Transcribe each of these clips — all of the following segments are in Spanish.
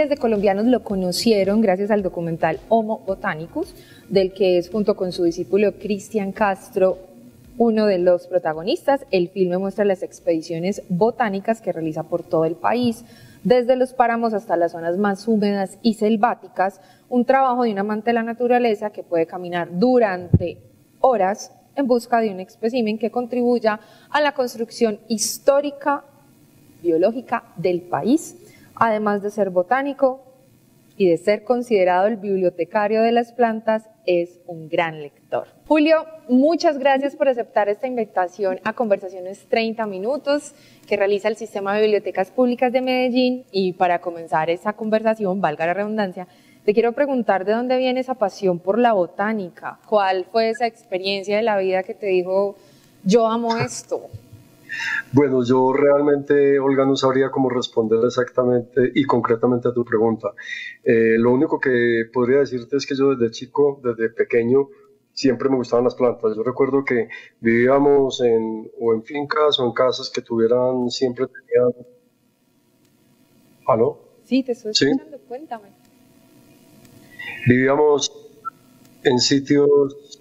miles de colombianos lo conocieron gracias al documental Homo Botanicus, del que es, junto con su discípulo Cristian Castro, uno de los protagonistas. El filme muestra las expediciones botánicas que realiza por todo el país, desde los páramos hasta las zonas más húmedas y selváticas, un trabajo de un amante de la naturaleza que puede caminar durante horas en busca de un espécimen que contribuya a la construcción histórica, biológica del país, además de ser botánico y de ser considerado el bibliotecario de las plantas. Es un gran lector. Julio, muchas gracias por aceptar esta invitación a Conversaciones 30 Minutos que realiza el Sistema de Bibliotecas Públicas de Medellín. Y para comenzar esa conversación, valga la redundancia, te quiero preguntar de dónde viene esa pasión por la botánica. ¿Cuál fue esa experiencia de la vida que te dijo, yo amo esto? Bueno, yo realmente, Olga, no sabría cómo responder exactamente y concretamente a tu pregunta. Lo único que podría decirte es que yo desde chico, desde pequeño, siempre me gustaban las plantas. Yo recuerdo que vivíamos o en fincas o en casas que tuvieran, siempre tenían... ¿Aló? Sí, te estoy escuchando, cuéntame. Vivíamos en sitios...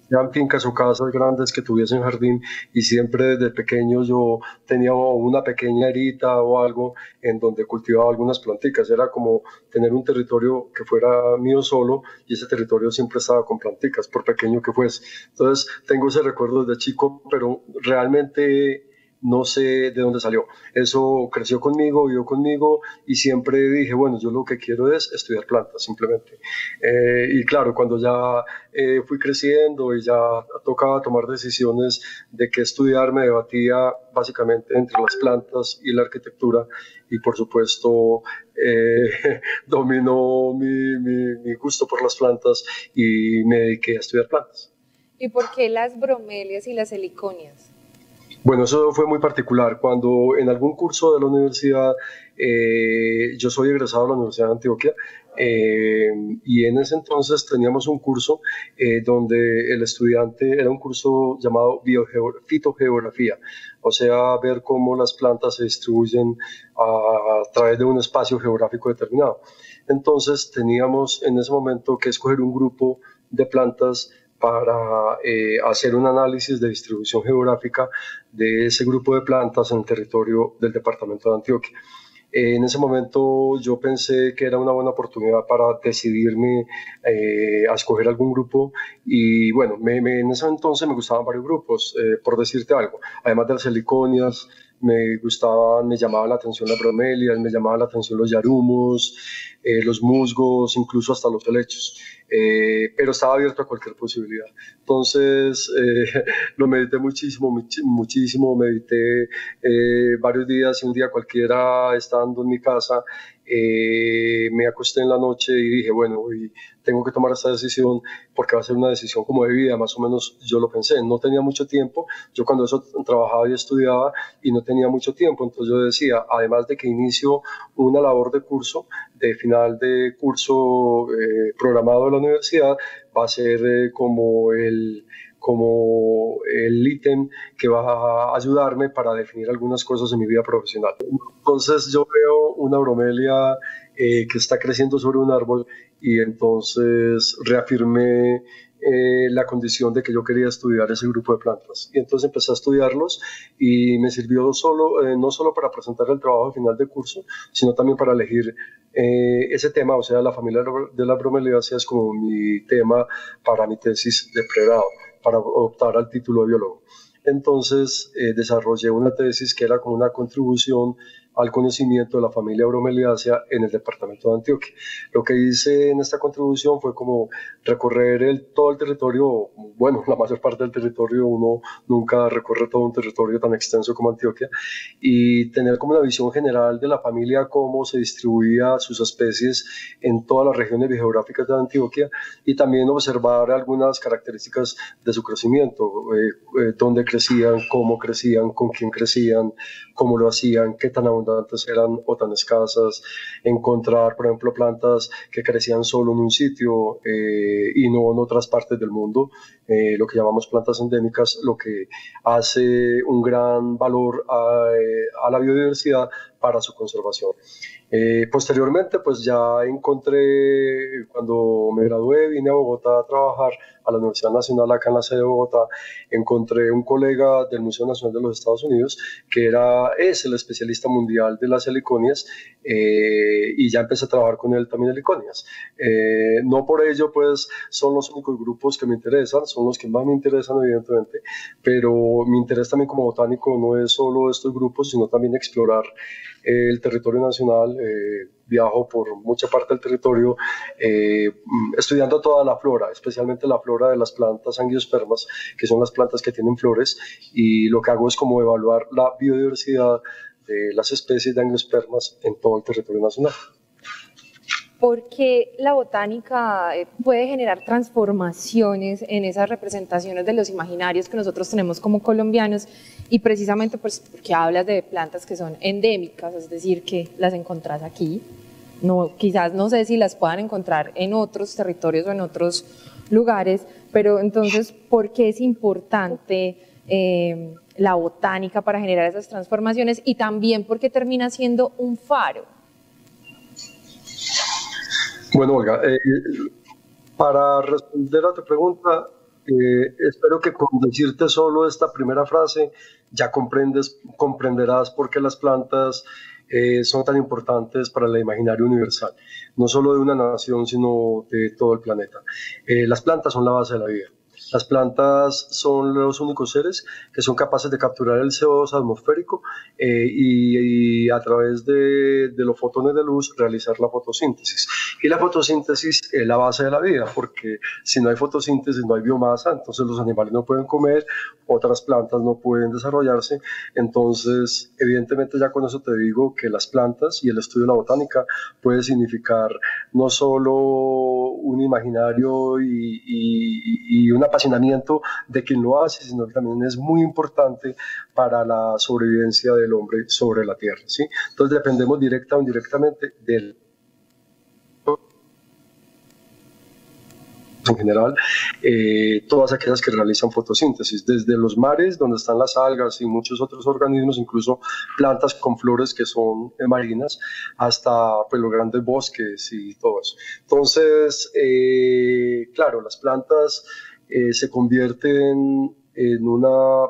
eran fincas o casas grandes que tuviesen jardín, y siempre desde pequeño yo tenía una pequeña erita o algo en donde cultivaba algunas planticas. Era como tener un territorio que fuera mío solo, y ese territorio siempre estaba con planticas, por pequeño que fuese. Entonces tengo ese recuerdo desde chico, pero realmente no sé de dónde salió. Eso creció conmigo, vivió conmigo, y siempre dije, bueno, yo lo que quiero es estudiar plantas, simplemente. Y claro, cuando ya fui creciendo y ya tocaba tomar decisiones de qué estudiar, me debatía básicamente entre las plantas y la arquitectura, y por supuesto dominó mi gusto por las plantas y me dediqué a estudiar plantas. ¿Y por qué las bromelias y las heliconias? Bueno, eso fue muy particular. Cuando en algún curso de la universidad, yo soy egresado de la Universidad de Antioquia, y en ese entonces teníamos un curso donde el estudiante, era un curso llamado fitogeografía, o sea, ver cómo las plantas se distribuyen a través de un espacio geográfico determinado. Entonces teníamos en ese momento que escoger un grupo de plantas para hacer un análisis de distribución geográfica de ese grupo de plantas en el territorio del departamento de Antioquia. En ese momento yo pensé que era una buena oportunidad para decidirme a escoger algún grupo, y bueno, en ese entonces me gustaban varios grupos, por decirte algo. Además de las heliconias, me llamaban la atención las bromelias, me llamaban la atención los yarumos, los musgos, incluso hasta los helechos. Pero estaba abierto a cualquier posibilidad. Entonces lo medité muchísimo, medité varios días, y un día cualquiera, estando en mi casa, me acosté en la noche y dije, bueno, hoy tengo que tomar esta decisión, porque va a ser una decisión como de vida. Más o menos yo lo pensé. No tenía mucho tiempo. Yo cuando eso trabajaba y estudiaba, y no tenía mucho tiempo. Entonces yo decía, además de que inicio una labor de curso, de final de curso programado de la universidad, va a ser como el ítem que va a ayudarme para definir algunas cosas en mi vida profesional. Entonces yo veo una bromelia que está creciendo sobre un árbol, y entonces reafirmé la condición de que yo quería estudiar ese grupo de plantas. Y entonces empecé a estudiarlos, y me sirvió no solo para presentar el trabajo de final de curso, sino también para elegir ese tema, o sea, la familia de las bromeliáceas, como mi tema para mi tesis de pregrado, para optar al título de biólogo. Entonces desarrollé una tesis que era como una contribución al conocimiento de la familia bromeliácea en el departamento de Antioquia. Lo que hice en esta contribución fue como recorrer todo el territorio, bueno, la mayor parte del territorio. Uno nunca recorre todo un territorio tan extenso como Antioquia, y tener como una visión general de la familia, cómo se distribuía sus especies en todas las regiones geográficas de Antioquia, y también observar algunas características de su crecimiento, dónde crecían, con quién crecían, cómo lo hacían, qué tan abundantes eran o tan escasas. Encontrar, por ejemplo, plantas que crecían solo en un sitio y no en otras partes del mundo, lo que llamamos plantas endémicas, lo que hace un gran valor a la biodiversidad, para su conservación. Posteriormente, pues ya encontré, cuando me gradué, vine a Bogotá a trabajar a la Universidad Nacional, acá en la sede de Bogotá, encontré un colega del Museo Nacional de los Estados Unidos que es el especialista mundial de las heliconias, y ya empecé a trabajar con él también en heliconias. No por ello, pues, son los únicos grupos que me interesan, son los que más me interesan, evidentemente, pero mi interés también como botánico no es solo estos grupos, sino también explorar el territorio nacional. Viajo por mucha parte del territorio estudiando toda la flora, especialmente la flora de las plantas angiospermas, que son las plantas que tienen flores, y lo que hago es como evaluar la biodiversidad de las especies de angiospermas en todo el territorio nacional. Porque la botánica puede generar transformaciones en esas representaciones de los imaginarios que nosotros tenemos como colombianos, y precisamente pues porque hablas de plantas que son endémicas, es decir, que las encontrás aquí, quizás no sé si las puedan encontrar en otros territorios o en otros lugares, pero entonces, ¿por qué es importante la botánica para generar esas transformaciones? Y también porque termina siendo un faro. Bueno, Olga, para responder a tu pregunta, espero que con decirte solo esta primera frase ya comprenderás por qué las plantas son tan importantes para el imaginario universal, no solo de una nación, sino de todo el planeta. Las plantas son la base de la vida. Las plantas son los únicos seres que son capaces de capturar el CO2 atmosférico y a través de los fotones de luz realizar la fotosíntesis. Y la fotosíntesis es la base de la vida, porque si no hay fotosíntesis no hay biomasa, entonces los animales no pueden comer, otras plantas no pueden desarrollarse. Entonces, evidentemente, ya con eso te digo que las plantas y el estudio de la botánica puede significar no solo un imaginario y un apasionamiento de quien lo hace, sino que también es muy importante para la sobrevivencia del hombre sobre la tierra, ¿sí? Entonces dependemos directa o indirectamente del en general, todas aquellas que realizan fotosíntesis, desde los mares, donde están las algas y muchos otros organismos, incluso plantas con flores que son marinas, hasta pues, los grandes bosques y todo eso. Entonces, claro, las plantas se convierten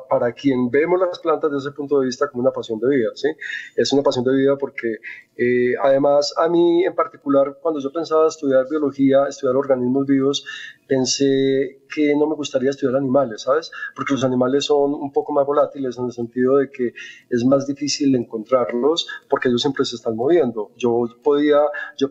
para quien vemos las plantas desde ese punto de vista, como una pasión de vida, ¿sí? Es una pasión de vida porque además a mí en particular, cuando yo pensaba estudiar biología, estudiar organismos vivos, pensé que no me gustaría estudiar animales, ¿sabes? Porque los animales son un poco más volátiles en el sentido de que es más difícil encontrarlos porque ellos siempre se están moviendo. Yo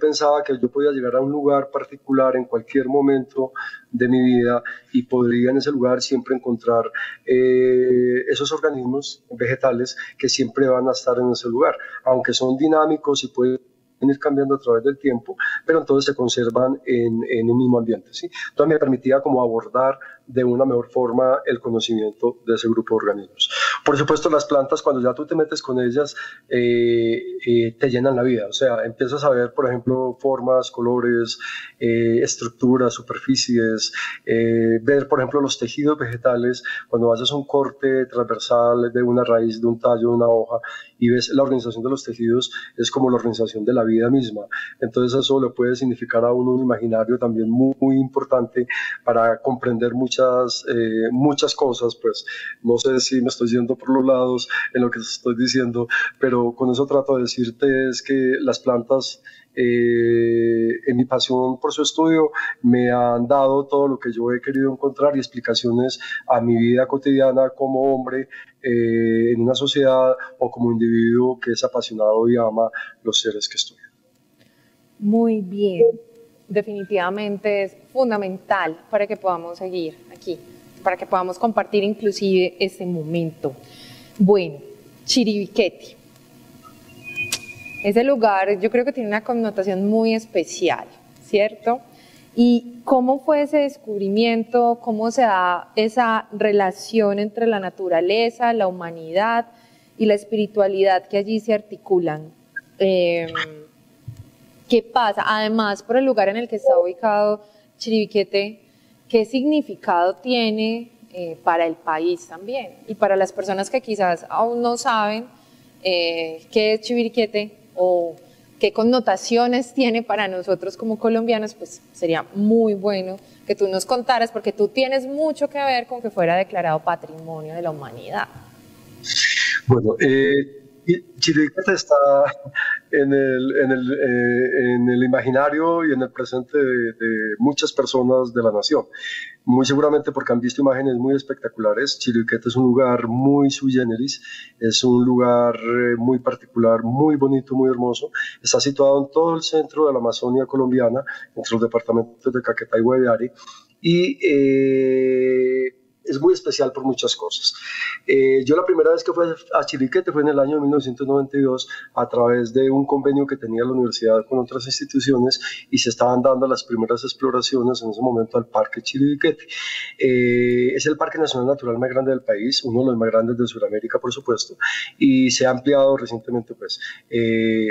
pensaba que yo podía llegar a un lugar particular en cualquier momento de mi vida y podría en ese lugar siempre encontrar esos organismos vegetales que siempre van a estar en ese lugar, aunque son dinámicos y pueden ir cambiando a través del tiempo, pero entonces se conservan en un mismo ambiente, ¿sí? Entonces me permitía como abordar de una mejor forma el conocimiento de ese grupo de organismos. Por supuesto, las plantas, cuando ya tú te metes con ellas, te llenan la vida, o sea, empiezas a ver, por ejemplo, formas, colores, estructuras, superficies, ver, por ejemplo, los tejidos vegetales, cuando haces un corte transversal de una raíz, de un tallo, de una hoja, y ves la organización de los tejidos, es como la organización de la vida misma. Entonces eso le puede significar a uno un imaginario también muy, muy importante para comprender muchas cosas. Pues no sé si me estoy yendo por los lados en lo que estoy diciendo, pero con eso trato de decirte es que las plantas, en mi pasión por su estudio, me han dado todo lo que yo he querido encontrar y explicaciones a mi vida cotidiana como hombre en una sociedad o como individuo que es apasionado y ama los seres que estudia. Muy bien, definitivamente es fundamental para que podamos seguir aquí, para que podamos compartir inclusive este momento. Bueno, Chiribiquete. Ese lugar yo creo que tiene una connotación muy especial, ¿cierto? ¿Y cómo fue ese descubrimiento? ¿Cómo se da esa relación entre la naturaleza, la humanidad y la espiritualidad que allí se articulan? ¿Qué pasa? Además, por el lugar en el que está ubicado Chiribiquete, ¿qué significado tiene para el país también? Y para las personas que quizás aún no saben, qué es Chiribiquete o qué connotaciones tiene para nosotros como colombianos, pues sería muy bueno que tú nos contaras, porque tú tienes mucho que ver con que fuera declarado Patrimonio de la Humanidad. Bueno, Chiribiquete está en el imaginario y en el presente de muchas personas de la nación. Muy seguramente porque han visto imágenes muy espectaculares. Chiribiquete es un lugar muy sui generis, es un lugar muy particular, muy bonito, muy hermoso. Está situado en todo el centro de la Amazonia colombiana, entre los departamentos de Caquetá y Guaviare, y es muy especial por muchas cosas. Yo la primera vez que fui a Chiribiquete fue en el año 1992 a través de un convenio que tenía la universidad con otras instituciones y se estaban dando las primeras exploraciones en ese momento al Parque Chiribiquete. Es el Parque Nacional Natural más grande del país, uno de los más grandes de Sudamérica, por supuesto, y se ha ampliado recientemente, pues,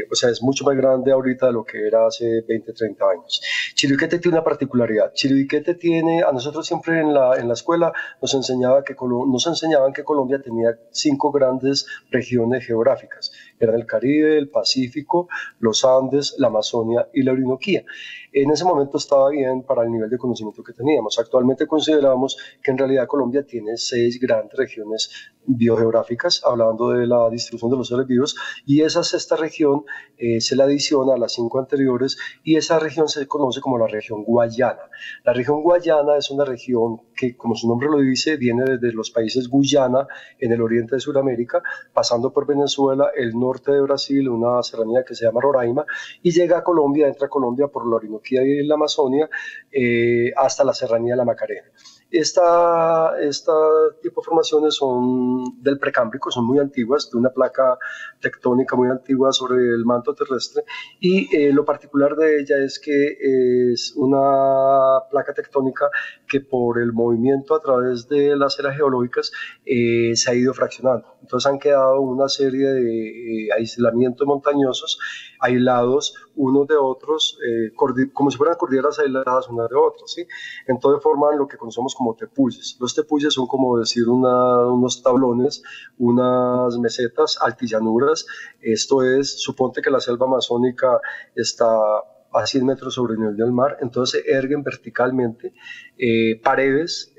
o sea, es mucho más grande ahorita de lo que era hace 20, 30 años. Chiribiquete tiene una particularidad. Chiribiquete tiene, a nosotros siempre en la escuela nos enseñaban que Colombia tenía 5 grandes regiones geográficas. Eran el Caribe, el Pacífico, los Andes, la Amazonia y la Orinoquía. En ese momento estaba bien para el nivel de conocimiento que teníamos. Actualmente consideramos que en realidad Colombia tiene 6 grandes regiones biogeográficas, hablando de la distribución de los seres vivos, y esa sexta región se le adiciona a las 5 anteriores, y esa región se conoce como la región Guayana. La región Guayana es una región que, como su nombre lo dice, viene desde los países Guyana, en el oriente de Sudamérica, pasando por Venezuela, el norte de Brasil, una serranía que se llama Roraima, y llega a Colombia, entra a Colombia por la Orinoquía y la Amazonia, hasta la serranía de la Macarena. Este tipo de formaciones son del Precámbrico, son muy antiguas, de una placa tectónica muy antigua sobre el manto terrestre, y lo particular de ella es que es una placa tectónica que por el movimiento a través de las eras geológicas se ha ido fraccionando. Entonces han quedado una serie de aislamientos montañosos aislados unos de otros, como si fueran cordilleras aisladas unas de otras, ¿sí? Entonces forman lo que conocemos como tepuyes. Los tepuyes son como decir unos tablones, unas mesetas, altillanuras. Esto es, suponte que la selva amazónica está a 100 metros sobre el nivel del mar, entonces se erguen verticalmente paredes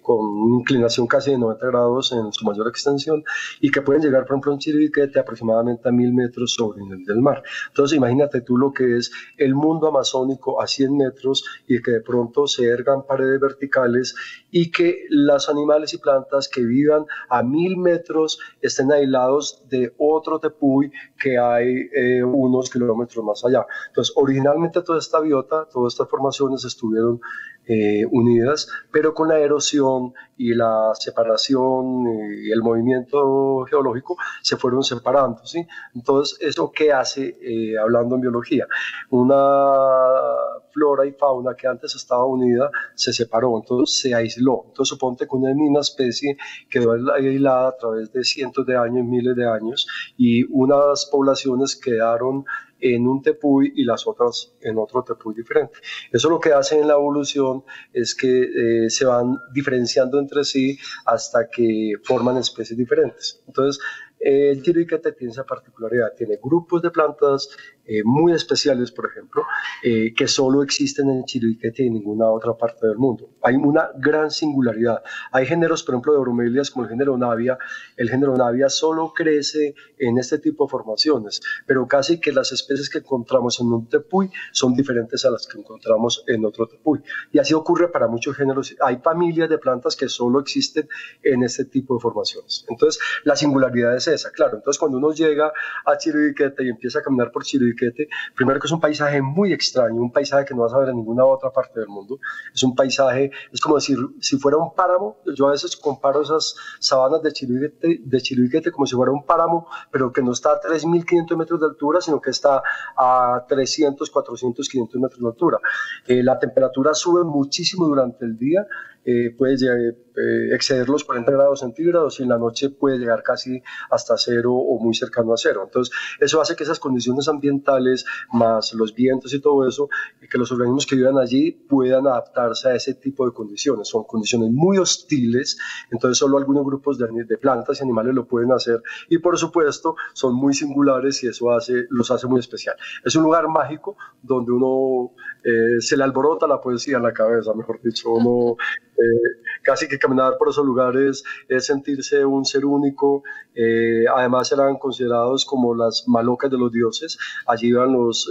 con una inclinación casi de 90 grados en su mayor extensión, y que pueden llegar, por ejemplo, en Chiribiquete aproximadamente a 1000 metros sobre el nivel del mar. Entonces imagínate tú lo que es el mundo amazónico a 100 metros, y que de pronto se ergan paredes verticales, y que los animales y plantas que vivan a 1000 metros estén aislados de otro tepuy que hay unos kilómetros más allá. Entonces, originalmente toda esta biota, todas estas formaciones estuvieron unidas, pero con la erosión y la separación y el movimiento geológico se fueron separando, ¿sí? Entonces, ¿eso qué hace, hablando en biología? Una flora y fauna que antes estaba unida se separó, entonces se aisló. Entonces, suponte que una misma especie quedó aislada a través de cientos de años, miles de años, y unas poblaciones quedaron en un tepuy y las otras en otro tepuy diferente. Eso lo que hace en la evolución es que se van diferenciando entre sí hasta que forman especies diferentes. Entonces, el Chiribiquete tiene esa particularidad, tiene grupos de plantas muy especiales, por ejemplo, que solo existen en Chiribiquete y en ninguna otra parte del mundo. Hay una gran singularidad. Hay géneros, por ejemplo, de bromelias como el género Navia. El género Navia solo crece en este tipo de formaciones, pero casi que las especies que encontramos en un tepuy son diferentes a las que encontramos en otro tepuy. Y así ocurre para muchos géneros. Hay familias de plantas que solo existen en este tipo de formaciones. Entonces, la singularidad es esa, claro. Entonces, cuando uno llega a Chiribiquete y empieza a caminar por Chiribiquete, primero que es un paisaje muy extraño, un paisaje que no vas a ver en ninguna otra parte del mundo. Es un paisaje, es como decir, si fuera un páramo. Yo a veces comparo esas sabanas de Chiribiquete como si fuera un páramo, pero que no está a 3.500 metros de altura, sino que está a 300, 400, 500 metros de altura. La temperatura sube muchísimo durante el día, puede exceder los 40 grados centígrados y en la noche puede llegar casi hasta cero o muy cercano a cero. Entonces, eso hace que esas condiciones ambientales, más los vientos y todo eso, que los organismos que vivan allí puedan adaptarse a ese tipo de condiciones. Son condiciones muy hostiles, entonces solo algunos grupos de plantas y animales lo pueden hacer y por supuesto son muy singulares y eso los hace muy especial. Es un lugar mágico donde uno se le alborota la poesía en la cabeza, mejor dicho, uno casi que caminar por esos lugares es sentirse un ser único. Además eran considerados como las malocas de los dioses. Allí iban los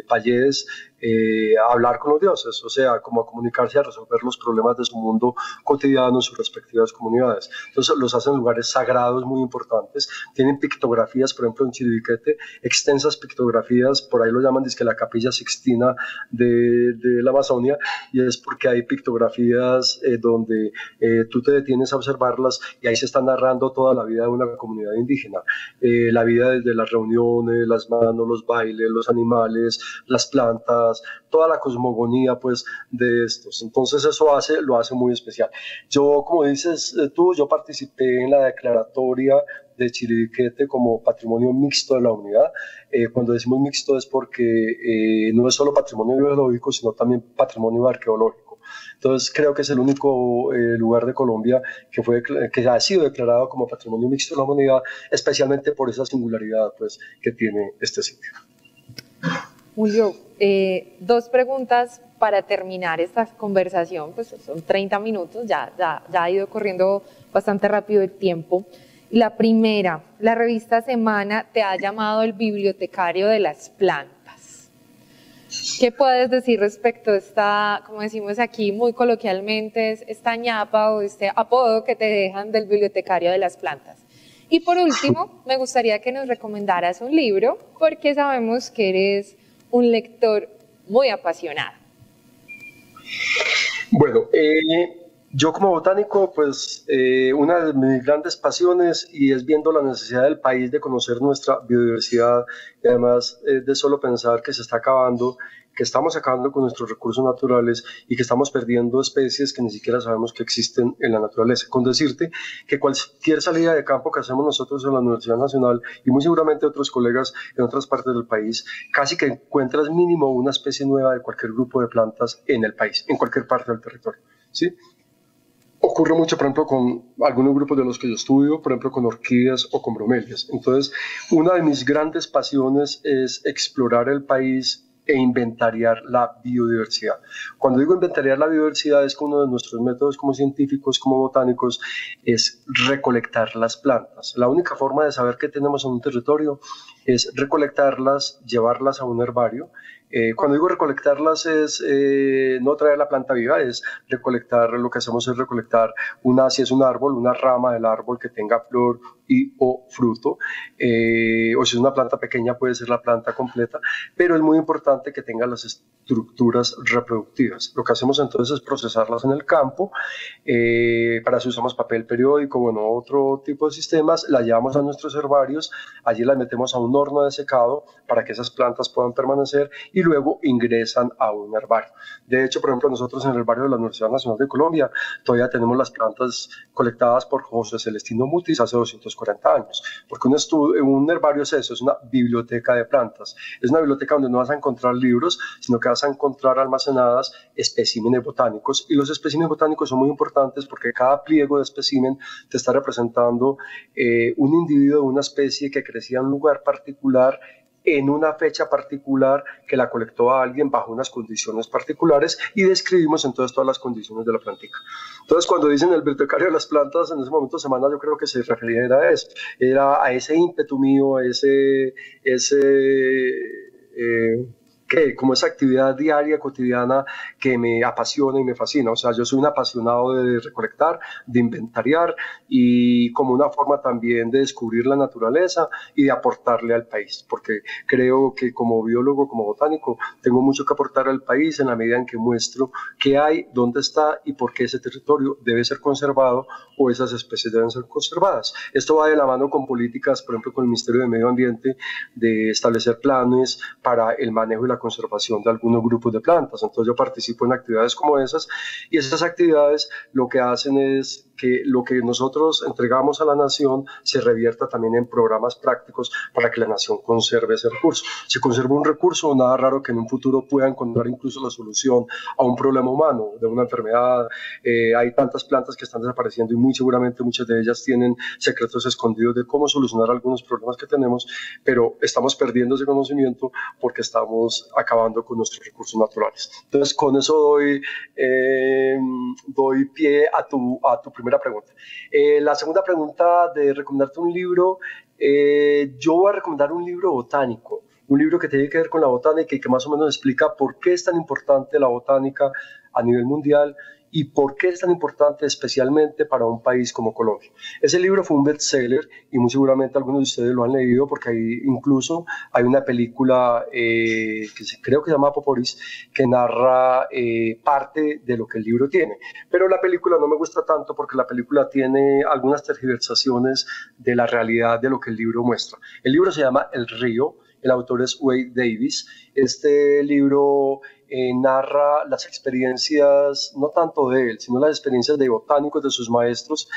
payés a hablar con los dioses, o sea, como a comunicarse, a resolver los problemas de su mundo cotidiano en sus respectivas comunidades. Entonces los hacen lugares sagrados muy importantes. Tienen pictografías, por ejemplo en Chiribiquete, extensas pictografías, por ahí lo llaman dizque la Capilla Sixtina de la Amazonia, y es porque hay pictografías donde tú te detienes a observarlas y ahí se está narrando toda la vida de una comunidad indígena, la vida desde las reuniones, las manos, los bailes, los animales, las plantas, toda la cosmogonía pues de estos. Entonces eso lo hace muy especial. Yo, como dices tú, yo participé en la declaratoria de Chiribiquete como patrimonio mixto de la unidad. Cuando decimos mixto es porque no es solo patrimonio biológico, sino también patrimonio arqueológico. Entonces creo que es el único lugar de Colombia que ha sido declarado como patrimonio mixto de la humanidad, especialmente por esa singularidad pues, que tiene este sitio. Julio, dos preguntas para terminar esta conversación, pues son 30 minutos, ya ha ido corriendo bastante rápido el tiempo. La primera, la revista Semana te ha llamado el bibliotecario de las plantas. ¿Qué puedes decir respecto a esta, como decimos aquí muy coloquialmente, esta ñapa o este apodo que te dejan del bibliotecario de las plantas? Y por último, me gustaría que nos recomendaras un libro, porque sabemos que eres un lector muy apasionado. Bueno, yo como botánico, pues una de mis grandes pasiones y es viendo la necesidad del país de conocer nuestra biodiversidad y además de solo pensar que se está acabando, que estamos acabando con nuestros recursos naturales y que estamos perdiendo especies que ni siquiera sabemos que existen en la naturaleza. Con decirte que cualquier salida de campo que hacemos nosotros en la Universidad Nacional y muy seguramente otros colegas en otras partes del país, casi que encuentras mínimo una especie nueva de cualquier grupo de plantas en el país, en cualquier parte del territorio, ¿sí? Ocurre mucho, por ejemplo, con algunos grupos de los que yo estudio, por ejemplo, con orquídeas o con bromelias. Entonces, una de mis grandes pasiones es explorar el país e inventariar la biodiversidad. Cuando digo inventariar la biodiversidad es que uno de nuestros métodos como científicos, como botánicos, es recolectar las plantas. La única forma de saber qué tenemos en un territorio es recolectarlas, llevarlas a un herbario. Cuando digo recolectarlas es no traer la planta viva, es recolectar, lo que hacemos es recolectar si es un árbol, una rama del árbol que tenga flor o fruto, o si es una planta pequeña puede ser la planta completa, pero es muy importante que tenga las estructuras reproductivas. Lo que hacemos entonces es procesarlas en el campo, para eso usamos papel periódico, bueno, otro tipo de sistemas, las llevamos a nuestros herbarios, allí las metemos a un horno de secado para que esas plantas puedan permanecer y luego ingresan a un herbario. De hecho, por ejemplo, nosotros en el herbario de la Universidad Nacional de Colombia todavía tenemos las plantas colectadas por José Celestino Mutis hace 240 años, porque un herbario es eso, es una biblioteca de plantas, es una biblioteca donde no vas a encontrar libros, sino que vas a encontrar almacenadas especímenes botánicos, y los especímenes botánicos son muy importantes porque cada pliego de espécimen te está representando un individuo de una especie que crecía en un lugar particular en una fecha particular que la colectó a alguien bajo unas condiciones particulares y describimos entonces todas las condiciones de la plantica. Entonces cuando dicen el bibliotecario de las plantas, en ese momento Semana yo creo que se refería a eso, era a ese ímpetu mío, como esa actividad diaria, cotidiana que me apasiona y me fascina. O sea, yo soy un apasionado de recolectar, de inventariar y como una forma también de descubrir la naturaleza y de aportarle al país, porque creo que como biólogo, como botánico, tengo mucho que aportar al país en la medida en que muestro qué hay, dónde está y por qué ese territorio debe ser conservado o esas especies deben ser conservadas. Esto va de la mano con políticas, por ejemplo, con el Ministerio de Medio Ambiente, de establecer planes para el manejo y la la conservación de algunos grupos de plantas. Entonces yo participo en actividades como esas, y esas actividades lo que hacen es que lo que nosotros entregamos a la nación se revierta también en programas prácticos para que la nación conserve ese recurso. Si conserva un recurso, nada raro que en un futuro pueda encontrar incluso la solución a un problema humano, de una enfermedad. Hay tantas plantas que están desapareciendo y muy seguramente muchas de ellas tienen secretos escondidos de cómo solucionar algunos problemas que tenemos, pero estamos perdiendo ese conocimiento porque estamos acabando con nuestros recursos naturales. Entonces, con eso doy pie a tu primera pregunta. La segunda pregunta de recomendarte un libro, yo voy a recomendar un libro botánico, un libro que tiene que ver con la botánica y que más o menos explica por qué es tan importante la botánica a nivel mundial y por qué es tan importante especialmente para un país como Colombia. Ese libro fue un bestseller y muy seguramente algunos de ustedes lo han leído porque ahí incluso hay una película que creo que se llama Poporis, que narra parte de lo que el libro tiene. Pero la película no me gusta tanto porque la película tiene algunas tergiversaciones de la realidad de lo que el libro muestra. El libro se llama El Río. El autor es Wade Davis. Este libro narra las experiencias, no tanto de él, sino las experiencias de botánicos, de sus maestros.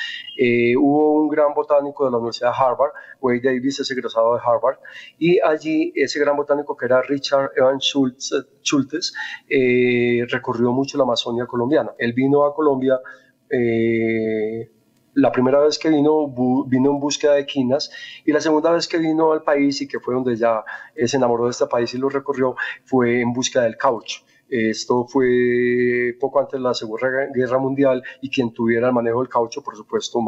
Hubo un gran botánico de la Universidad de Harvard, Wade Davis es egresado de Harvard, y allí ese gran botánico, que era Richard Evans Schultes, recorrió mucho la Amazonia colombiana. Él vino a Colombia. La primera vez que vino en búsqueda de quinas, y la segunda vez que vino al país, y que fue donde ya se enamoró de este país y lo recorrió, fue en búsqueda del caucho. Esto fue poco antes de la Segunda Guerra Mundial, y quien tuviera el manejo del caucho, por supuesto,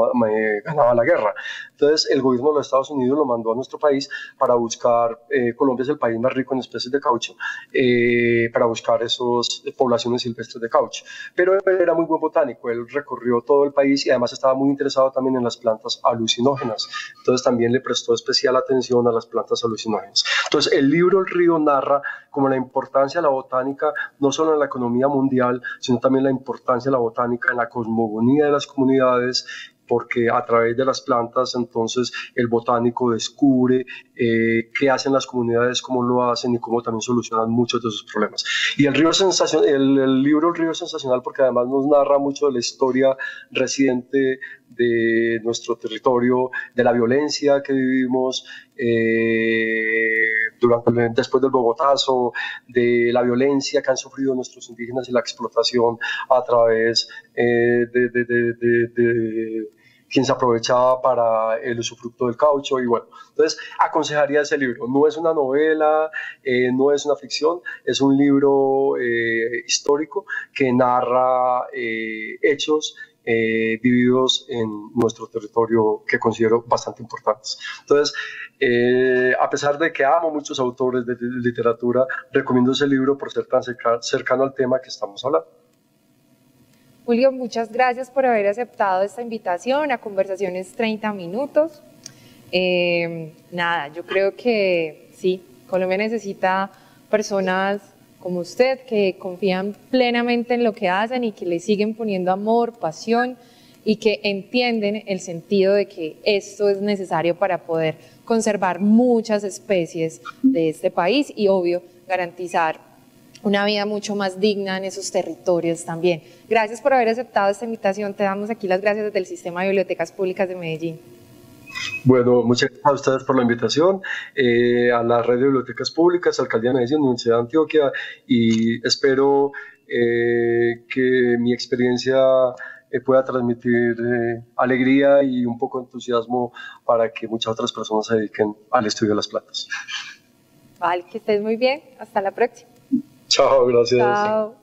ganaba la guerra. Entonces, el gobierno de los Estados Unidos lo mandó a nuestro país para buscar, Colombia es el país más rico en especies de caucho, para buscar esas poblaciones silvestres de caucho. Pero él era muy buen botánico, él recorrió todo el país y además estaba muy interesado también en las plantas alucinógenas. Entonces, también le prestó especial atención a las plantas alucinógenas. Entonces, el libro El Río narra como la importancia de la botánica, no solo en la economía mundial, sino también la importancia de la botánica en la cosmogonía de las comunidades, porque a través de las plantas entonces el botánico descubre qué hacen las comunidades, cómo lo hacen y cómo también solucionan muchos de sus problemas. Y el libro es el libro El Río es sensacional porque además nos narra mucho de la historia reciente de nuestro territorio, de la violencia que vivimos después del Bogotazo, de la violencia que han sufrido nuestros indígenas y la explotación a través de quien se aprovechaba para el usufructo del caucho. Y bueno, entonces aconsejaría ese libro. No es una novela, no es una ficción, es un libro histórico que narra hechos vividos en nuestro territorio que considero bastante importantes. Entonces, a pesar de que amo muchos autores de literatura, recomiendo ese libro por ser tan cercano al tema que estamos hablando. Julio, muchas gracias por haber aceptado esta invitación a Conversaciones 30 Minutos. Nada, yo creo que sí, Colombia necesita personas como usted que confían plenamente en lo que hacen y que le siguen poniendo amor, pasión y que entienden el sentido de que esto es necesario para poder conservar muchas especies de este país y, obvio, garantizar una vida mucho más digna en esos territorios también. Gracias por haber aceptado esta invitación. Te damos aquí las gracias desde el Sistema de Bibliotecas Públicas de Medellín. Bueno, muchas gracias a ustedes por la invitación, a la Red de Bibliotecas Públicas, Alcaldía de Medellín, Universidad de Antioquia, y espero que mi experiencia pueda transmitir alegría y un poco de entusiasmo para que muchas otras personas se dediquen al estudio de las plantas. Vale, que estés muy bien. Hasta la próxima. Chao, gracias. Chao.